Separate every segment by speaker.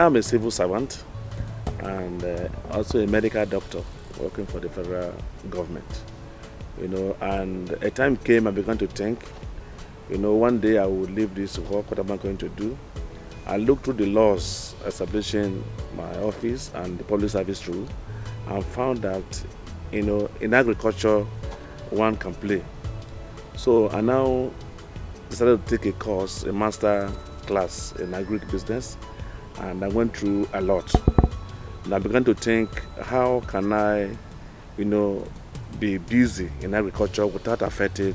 Speaker 1: I'm a civil servant and also a medical doctor working for the federal government. And a time came I began to think, one day I will leave this work, what am I going to do? I looked through the laws establishing my office and the public service rule and found that, in agriculture, one can play. So I now decided to take a course, a master class in agribusiness, and I went through a lot. And I began to think, how can I, be busy in agriculture without affecting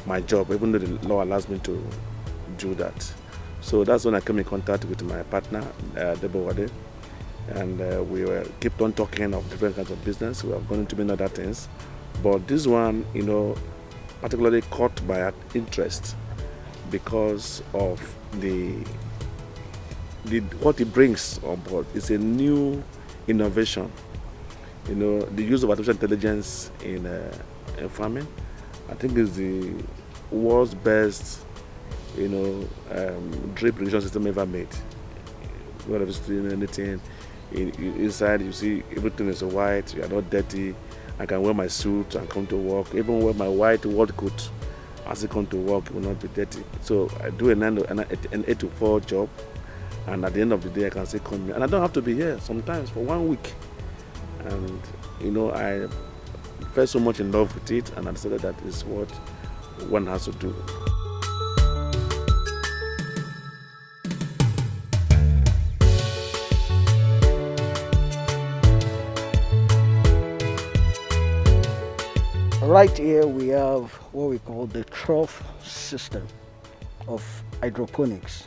Speaker 1: my job, even though the law allows me to do that. So that's when I came in contact with my partner, Debo Wade, and we kept on talking of different kinds of business. We have gone into many other things, but this one, particularly caught my interest because of what it brings on board. It's a new innovation. The use of artificial intelligence in farming, I think, is the world's best, drip irrigation system ever made. Whenever you see anything inside, you see everything is white. You are not dirty. I can wear my suit and come to work. Even wear my white work coat, as I come to work, it will not be dirty. So I do an 8 to 4 job, and at the end of the day, I can say come here, and I don't have to be here sometimes for 1 week. And I fell so much in love with it, and I decided that is what one has to do.
Speaker 2: Right here we have what we call the trough system of hydroponics,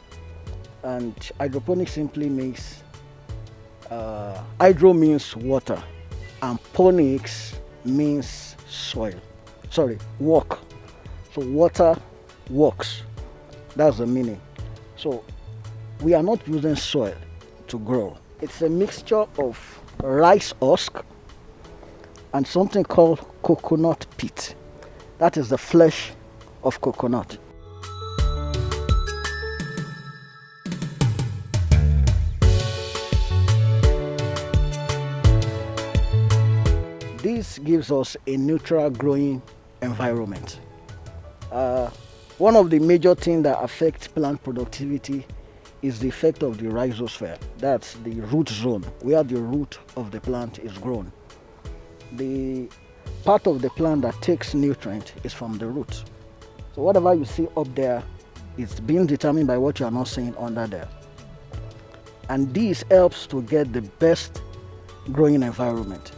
Speaker 2: and hydroponics simply means hydro means water and ponics means soil. Sorry, walk. So water walks. That's the meaning. So we are not using soil to grow. It's a mixture of rice husk and something called coconut pit. That is the flesh of coconut. This gives us a neutral growing environment. One of the major things that affects plant productivity is the effect of the rhizosphere. That's the root zone, where the root of the plant is grown. The part of the plant that takes nutrient is from the root. So whatever you see up there is being determined by what you are not seeing under there. And this helps to get the best growing environment.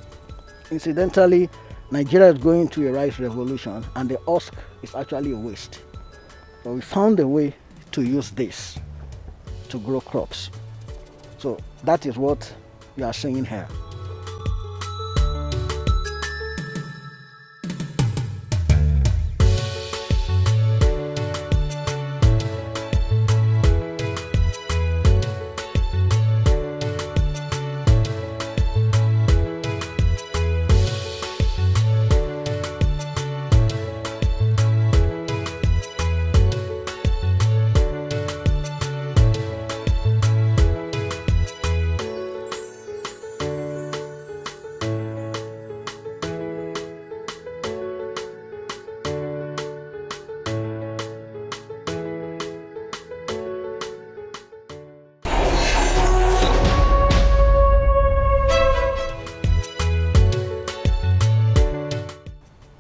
Speaker 2: Incidentally, Nigeria is going through a rice revolution, and the husk is actually a waste. But we found a way to use this to grow crops. So that is what you are seeing here.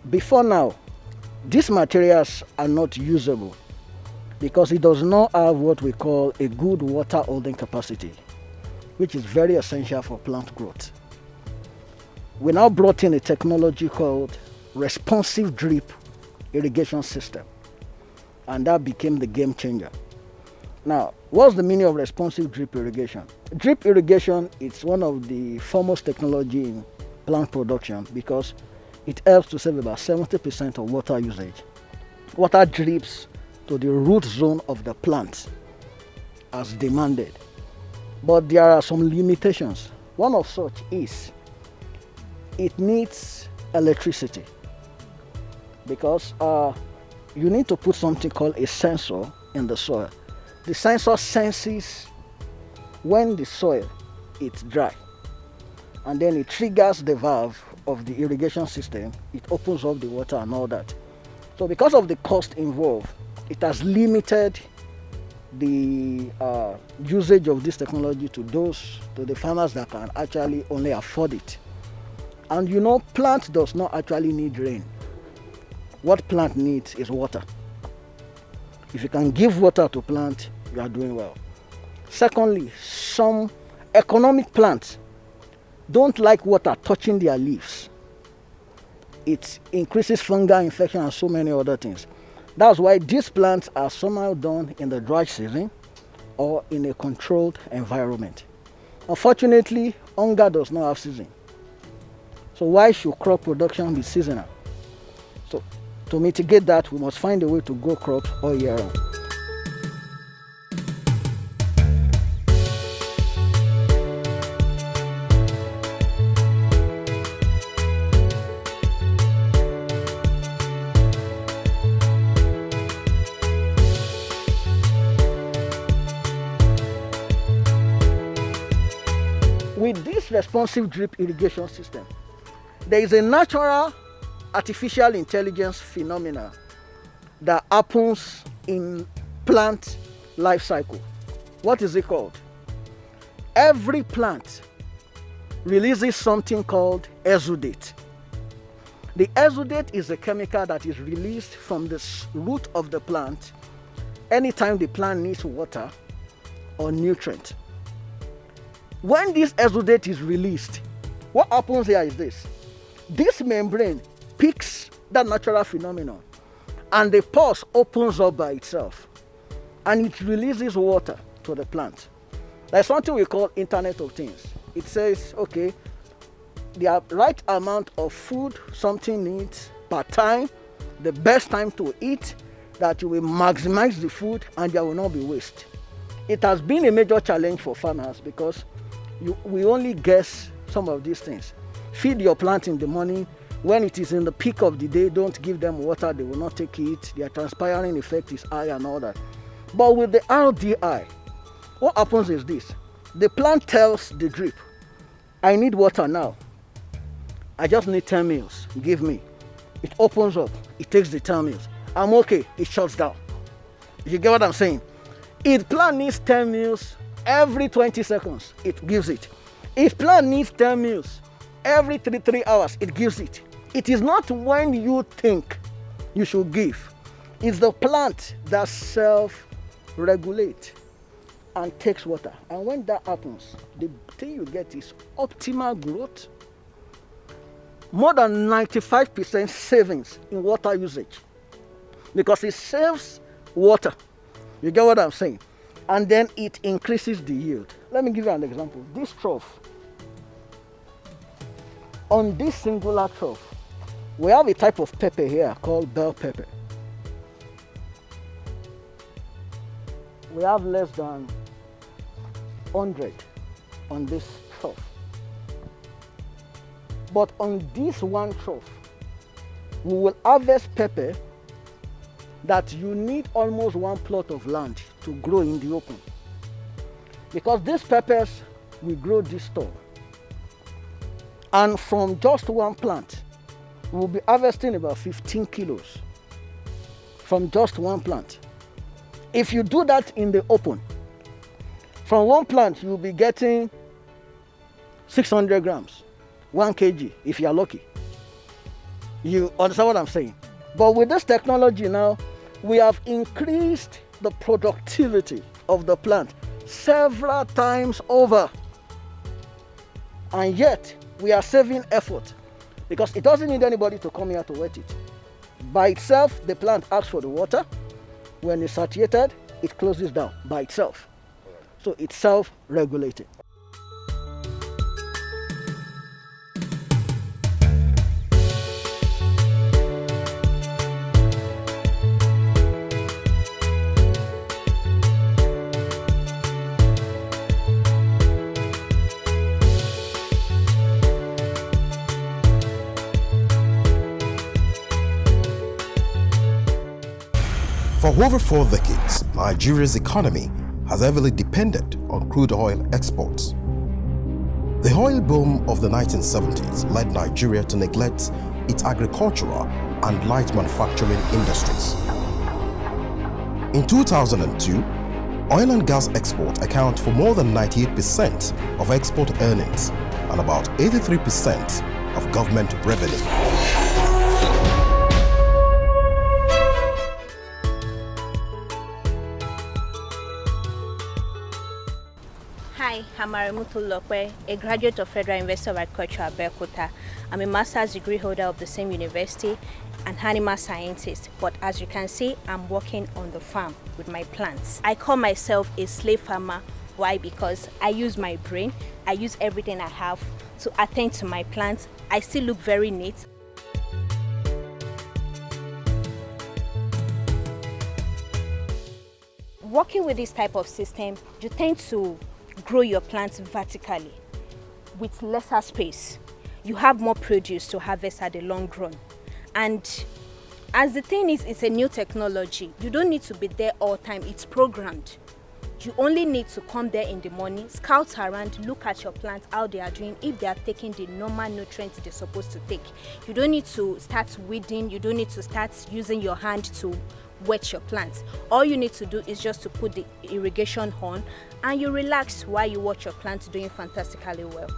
Speaker 2: Before now, these materials are not usable because it does not have what we call a good water holding capacity, which is very essential for plant growth. We now brought in a technology called responsive drip irrigation system, and that became the game changer. Now, what's the meaning of responsive drip irrigation? Drip irrigation is one of the foremost technology in plant production because it helps to save about 70% of water usage. Water drips to the root zone of the plant as demanded. But there are some limitations. One of such is it needs electricity because you need to put something called a sensor in the soil. The sensor senses when the soil is dry, and then it triggers the valve of the irrigation system, it opens up the water and all that. So because of the cost involved, it has limited the usage of this technology to the farmers that can actually only afford it. And you know, plant does not actually need rain. What plant needs is water. If you can give water to plant, you are doing well. Secondly, some economic plants don't like water touching their leaves. It increases fungal infection and so many other things. That's why these plants are somehow done in the dry season or in a controlled environment. Unfortunately, hunger does not have season. So why should crop production be seasonal? So to mitigate that, we must find a way to grow crops all year round. With this responsive drip irrigation system, there is a natural artificial intelligence phenomena that happens in plant life cycle. What is it called? Every plant releases something called exudate. The exudate is a chemical that is released from the root of the plant anytime the plant needs water or nutrient. When this exudate is released, what happens here is this. This membrane picks that natural phenomenon and the pores opens up by itself and it releases water to the plant. There's something we call Internet of Things. It says, okay, the right amount of food something needs per time, the best time to eat, that you will maximize the food and there will not be waste. It has been a major challenge for farmers because we only guess some of these things. Feed your plant in the morning. When it is in the peak of the day, don't give them water, they will not take it. Their transpiring effect is high and all that. But with the RDI, what happens is this. The plant tells the drip, I need water now. I just need 10 mils, give me. It opens up, it takes the 10 mils. I'm okay, it shuts down. You get what I'm saying? If plant needs 10 mils, every 20 seconds, it gives it. If plant needs 10 mils, every 3 hours, it gives it. It is not when you think you should give. It's the plant that self-regulates and takes water. And when that happens, the thing you get is optimal growth, more than 95% savings in water usage because it saves water. You get what I'm saying? And then it increases the yield. Let me give you an example. This trough, on this singular trough, we have a type of pepper here called bell pepper. We have less than 100 on this trough. But on this one trough, we will harvest pepper that you need almost one plot of land to grow in the open. Because these peppers will grow this tall. And from just one plant, we'll be harvesting about 15 kilos from just one plant. If you do that in the open, from one plant, you'll be getting 600 grams, 1 kg, if you're lucky. You understand what I'm saying? But with this technology now, we have increased the productivity of the plant several times over. And yet, we are saving effort because it doesn't need anybody to come here to wet it. By itself, the plant asks for the water. When it's satiated, it closes down by itself. So it's self-regulating.
Speaker 3: For over 4 decades, Nigeria's economy has heavily depended on crude oil exports. The oil boom of the 1970s led Nigeria to neglect its agricultural and light manufacturing industries. In 2002, oil and gas exports account for more than 98% of export earnings and about 83% of government revenue.
Speaker 4: Hi, I'm Arimutu Lokwe, a graduate of Federal University of Agriculture at Abeokuta. I'm a master's degree holder of the same university, an animal scientist, but as you can see, I'm working on the farm with my plants. I call myself a slave farmer. Why? Because I use my brain, I use everything I have to attend to my plants. I still look very neat. Working with this type of system, you tend to grow your plants vertically with lesser space. You have more produce to harvest at the long run. And as the thing is, it's a new technology. You don't need to be there all the time. It's programmed. You only need to come there in the morning, scout around, look at your plants, how they are doing, if they are taking the normal nutrients they're supposed to take. You don't need to start weeding. You don't need to start using your hand to wet your plants. All you need to do is just to put the irrigation on and you relax while you watch your plants doing fantastically well.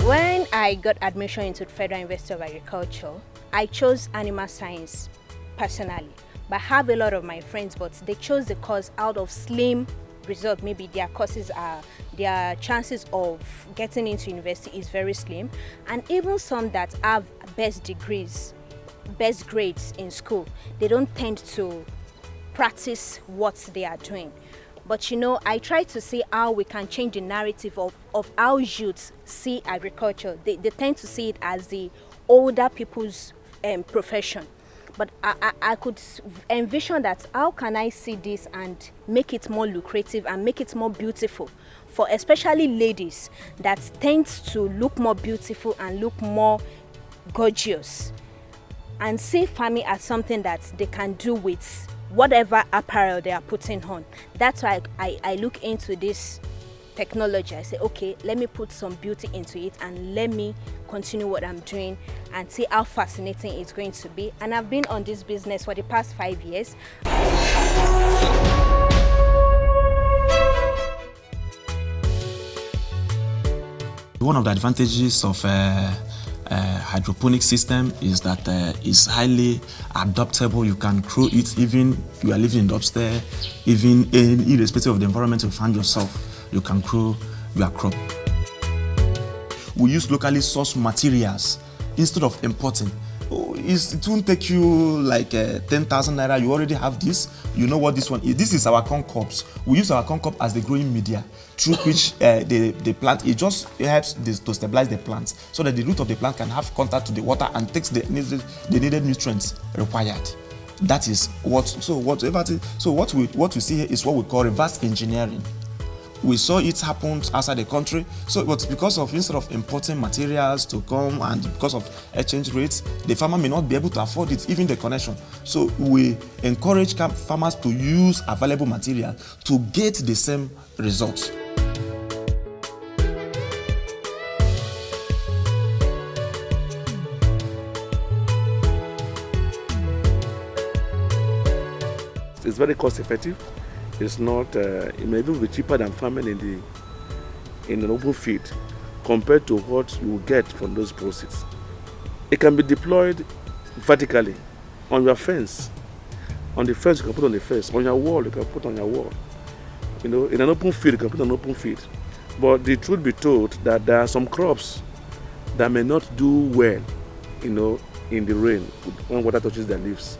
Speaker 4: When I got admission into the Federal University of Agriculture, I chose animal science personally. But I have a lot of my friends, but they chose the course out of slim result. Maybe their courses are, their chances of getting into university is very slim. And even some that have best degrees, best grades in school, they don't tend to practice what they are doing. But you know, I try to see how we can change the narrative of how youths see agriculture. They tend to see it as the older people's profession. But I could envision that how can I see this and make it more lucrative and make it more beautiful for especially ladies that tend to look more beautiful and look more gorgeous, and see farming as something that they can do with whatever apparel they are putting on. That's why I look into this technology. I say, okay, let me put some beauty into it and let me continue what I'm doing and see how fascinating it's going to be. And I've been on this business for the past 5 years.
Speaker 5: One of the advantages of hydroponic system is that it's highly adaptable. You can grow it even you are living in the upstairs, even irrespective of the environment you find yourself. You can grow your crop. We use locally sourced materials instead of importing. It won't take you like 10,000 naira. You already have this. You know what this one is. This is our corn cobs. We use our corn cob as the growing media through which the plant, it just helps to stabilize the plants so that the root of the plant can have contact to the water and takes the needed nutrients required. That is what. So what we see here is what we call reverse engineering. We saw it happen outside the country. So but because of instead of importing materials to come and because of exchange rates, the farmer may not be able to afford it, even the connection. So we encourage farmers to use available material to get the same results.
Speaker 1: It's very cost effective. It's not, it may even be cheaper than farming in an open field compared to what you get from those proceeds. It can be deployed vertically on your fence. On the fence, you can put on the fence. On your wall, you can put on your wall. You know, in an open field, you can put on an open field. But the truth be told that there are some crops that may not do well, you know, in the rain when water touches their leaves.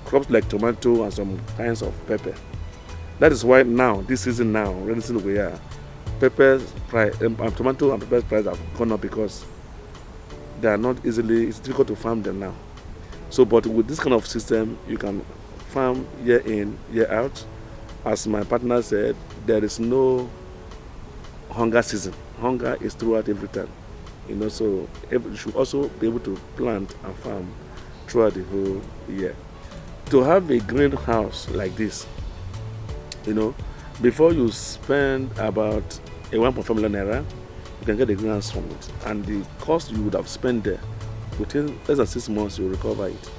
Speaker 1: Crops like tomato and some kinds of pepper. That is why now, this season now, rainy season we are, pepper price, tomato and pepper price have gone up because they are not easily, it's difficult to farm them now. So, but with this kind of system, you can farm year in, year out. As my partner said, there is no hunger season. Hunger is throughout every time. So you should also be able to plant and farm throughout the whole year. To have a greenhouse like this, before you spend about a 1.5 million naira, you can get the greenhouse from it. And the cost you would have spent there, within less than 6 months, you recover it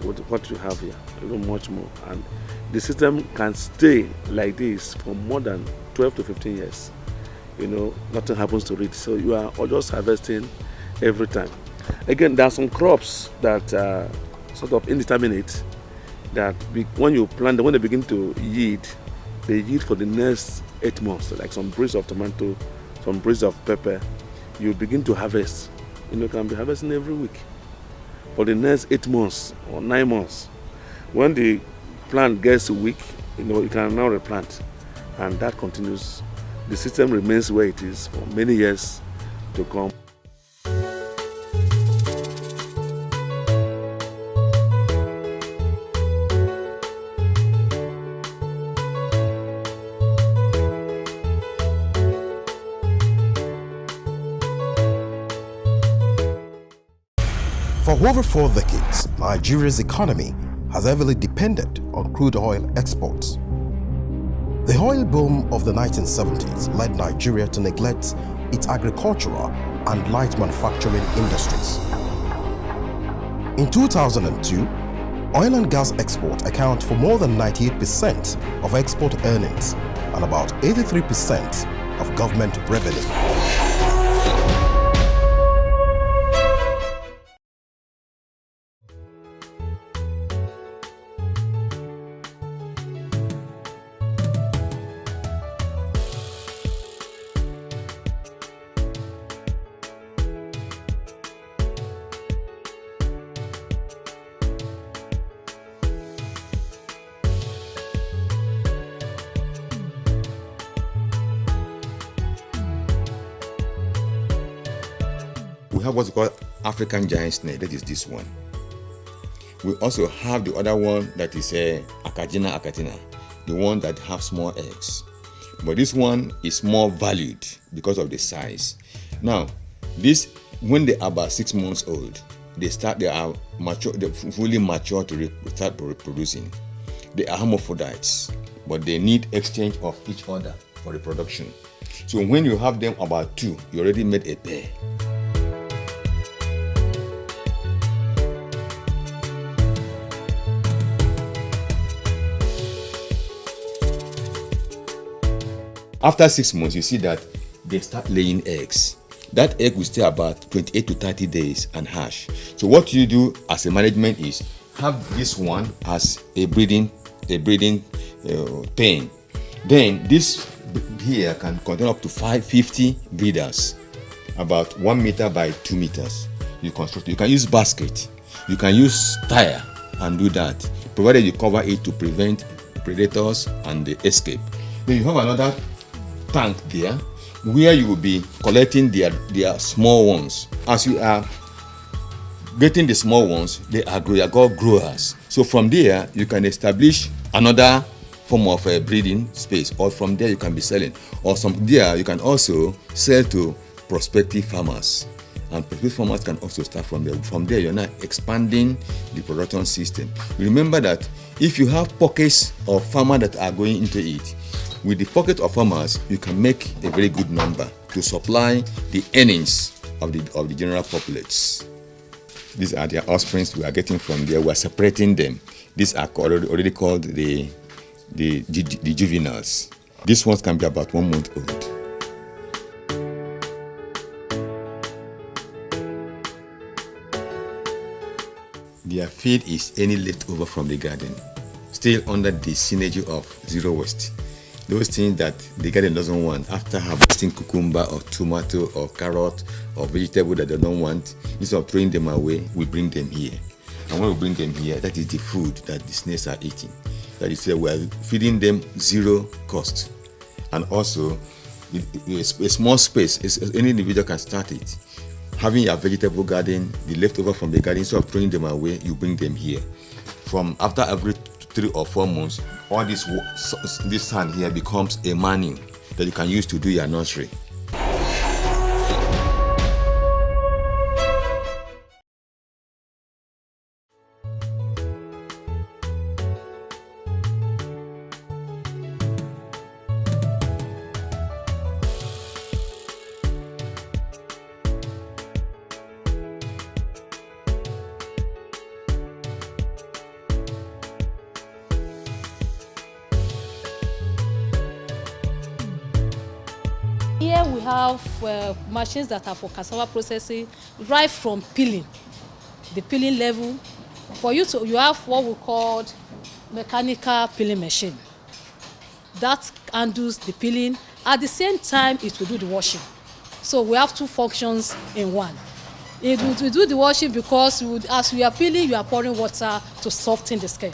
Speaker 1: with what you have here, even much more. And the system can stay like this for more than 12 to 15 years. Nothing happens to it. So you are just harvesting every time. Again, there are some crops that are sort of indeterminate, that when you plant them, when they begin to yield, they yield for the next 8 months, like some breeds of tomato, some breeds of pepper. You begin to harvest. You can be harvesting every week for the next 8 months or 9 months. When the plant gets weak, you can now replant, and that continues. The system remains where it is for many years to come.
Speaker 3: For over 4 decades, Nigeria's economy has heavily depended on crude oil exports. The oil boom of the 1970s led Nigeria to neglect its agricultural and light manufacturing industries. In 2002, oil and gas export account for more than 98% of export earnings and about 83% of government revenue.
Speaker 6: We have what's called African giant snail, that is this one. We also have the other one that is Acagina acatina, the one that have small eggs. But this one is more valued because of the size. Now, this, when they are about 6 months old, they are mature, they're fully mature to start reproducing. They are hermaphrodites, but they need exchange of each other for reproduction. So when you have them about 2, you already made a pair. After 6 months, you see that they start laying eggs. That egg will stay about 28 to 30 days and hatch. So what you do as a management is have this one as a breeding pen. Then this here can contain up to 50 breeders, about 1 meter by 2 meters. You construct. You can use basket. You can use tire and do that, provided you cover it to prevent predators and the escape. Then you have another tank there where you will be collecting their small ones. As you are getting the small ones, they are called growers. So from there you can establish another form of a breeding space, or from there you can be selling, or from there you can also sell to prospective farmers, and prospective farmers can also start from there. From there you're now expanding the production system. Remember that if you have pockets of farmers that are going into it, with the pocket of farmers, you can make a very good number to supply the earnings of the general populace. These are the offsprings we are getting from there. We are separating them. These are already called the juveniles. These ones can be about 1 month old. Their feed is any leftover from the garden, still under the synergy of zero waste. Those things that the garden doesn't want, after harvesting cucumber or tomato or carrot or vegetable that they don't want, instead of throwing them away, we bring them here. And when we bring them here, that is the food that the snails are eating. That is, we are feeding them zero cost. And also, a small space, any individual can start it. Having a vegetable garden, the leftover from the garden, instead of throwing them away, you bring them here. From after every 3 or 4 months, all this sand here becomes a manure that you can use to do your nursery.
Speaker 7: here we have machines that are for cassava processing, right from peeling, the peeling level. For you have what we call mechanical peeling machine. That handles the peeling. At the same time, it will do the washing. So we have two functions in one. It will do the washing because as we are peeling, you are pouring water to soften the skin.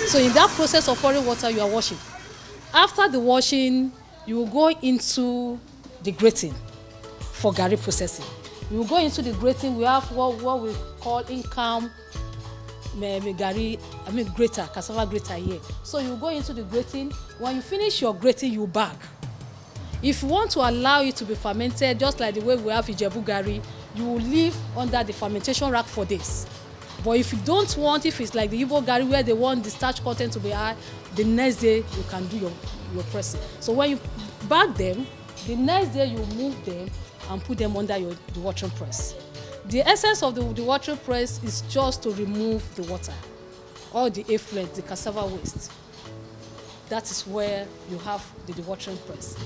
Speaker 7: So in that process of pouring water, you are washing. After the washing, you will go into the grating for garri processing. You will go into the grating. We have what we call in-camp grater, cassava grater here. So you go into the grating. When you finish your grating, you bag. If you want to allow it to be fermented, just like the way we have Ijebu garri, you will leave under the fermentation rack for days. But if you don't want, if it's like the Igbo garri where they want the starch content to be high, the next day you can do your pressing. So when you bag them, the next day you move them and put them under the watering press. The essence of the watering press is just to remove the water, all the effluent, the cassava waste. That is where you have the watering press.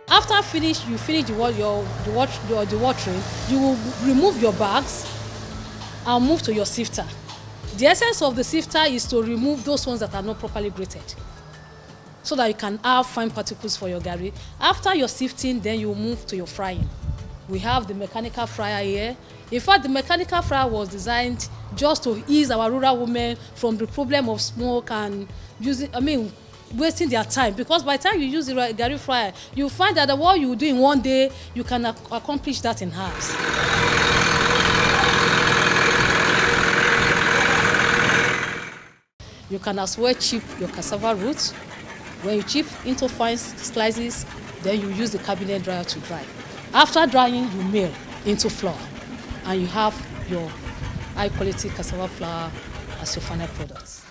Speaker 7: After you finish the watering, you will remove your bags and move to your sifter. The essence of the sifter is to remove those ones that are not properly grated, so that you can have fine particles for your garri. After your sifting, then you move to your frying. We have the mechanical fryer here. In fact, the mechanical fryer was designed just to ease our rural women from the problem of smoke and wasting their time, because by the time you use the garri fryer, you find that what you do in one day, you can accomplish that in hours. You can as well chip your cassava roots. When you chip into fine slices, then you use the cabinet dryer to dry. After drying, you mill into flour, and you have your high quality cassava flour as your final product.